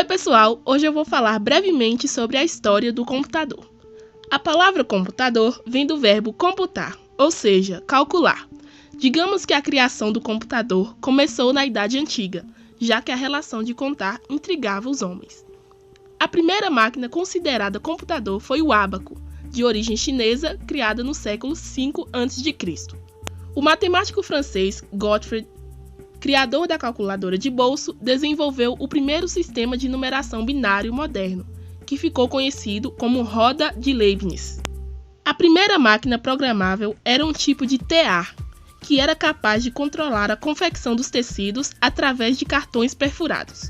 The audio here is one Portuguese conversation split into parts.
Oi pessoal, hoje eu vou falar brevemente sobre a história do computador. A palavra computador vem do verbo computar, ou seja, calcular. Digamos que a criação do computador começou na Idade Antiga, já que a relação de contar intrigava os homens. A primeira máquina considerada computador foi o ábaco, de origem chinesa, criada no século V a.C. O matemático francês Gottfried, criador da calculadora de bolso, desenvolveu o primeiro sistema de numeração binário moderno, que ficou conhecido como roda de Leibniz. A primeira máquina programável era um tipo de tear, que era capaz de controlar a confecção dos tecidos através de cartões perfurados.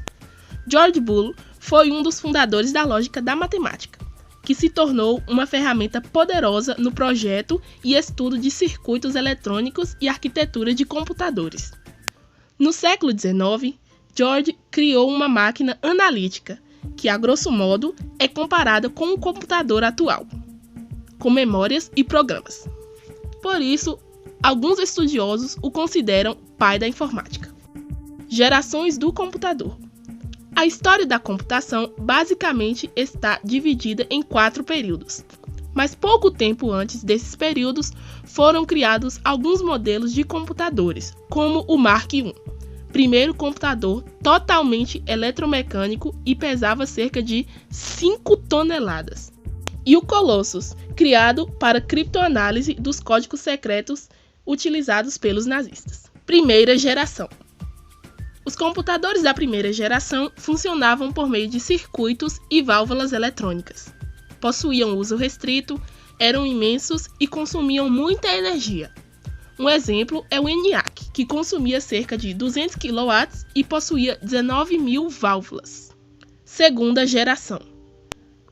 George Boole foi um dos fundadores da lógica da matemática, que se tornou uma ferramenta poderosa no projeto e estudo de circuitos eletrônicos e arquitetura de computadores. No século XIX, George criou uma máquina analítica, que, a grosso modo, é comparada com um computador atual, com memórias e programas. Por isso, alguns estudiosos o consideram pai da informática. Gerações do computador. A história da computação basicamente está dividida em 4 períodos, mas pouco tempo antes desses períodos foram criados alguns modelos de computadores, como o Mark I, primeiro computador totalmente eletromecânico e pesava cerca de 5 toneladas. E o Colossus, criado para criptoanálise dos códigos secretos utilizados pelos nazistas. Primeira geração. Os computadores da primeira geração funcionavam por meio de circuitos e válvulas eletrônicas. Possuíam uso restrito, eram imensos e consumiam muita energia. Um exemplo é o ENIAC, que consumia cerca de 200 kW e possuía 19.000 válvulas. Segunda geração.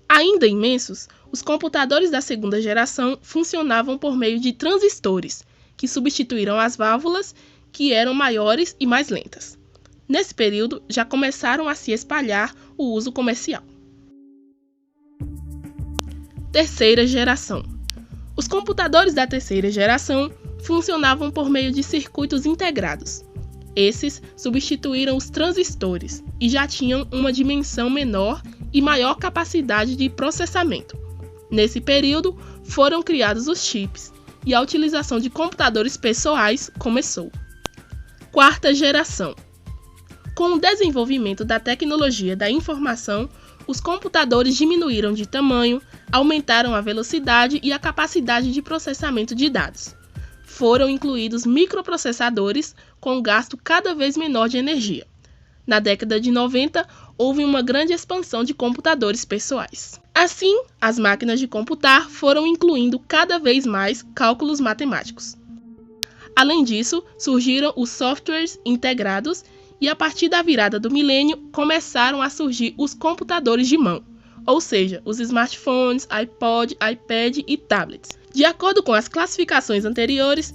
Ainda imensos, os computadores da segunda geração funcionavam por meio de transistores, que substituíram as válvulas, que eram maiores e mais lentas. Nesse período, já começaram a se espalhar o uso comercial. Terceira geração. Os computadores da terceira geração funcionavam por meio de circuitos integrados. Esses substituíram os transistores e já tinham uma dimensão menor e maior capacidade de processamento. Nesse período, foram criados os chips e a utilização de computadores pessoais começou. Quarta geração. Com o desenvolvimento da tecnologia da informação, os computadores diminuíram de tamanho, aumentaram a velocidade e a capacidade de processamento de dados. Foram incluídos microprocessadores com gasto cada vez menor de energia. Na década de 90, houve uma grande expansão de computadores pessoais. Assim, as máquinas de computar foram incluindo cada vez mais cálculos matemáticos. Além disso, surgiram os softwares integrados e, a partir da virada do milênio, começaram a surgir os computadores de mão, ou seja, os smartphones, iPod, iPad e tablets. De acordo com as classificações anteriores,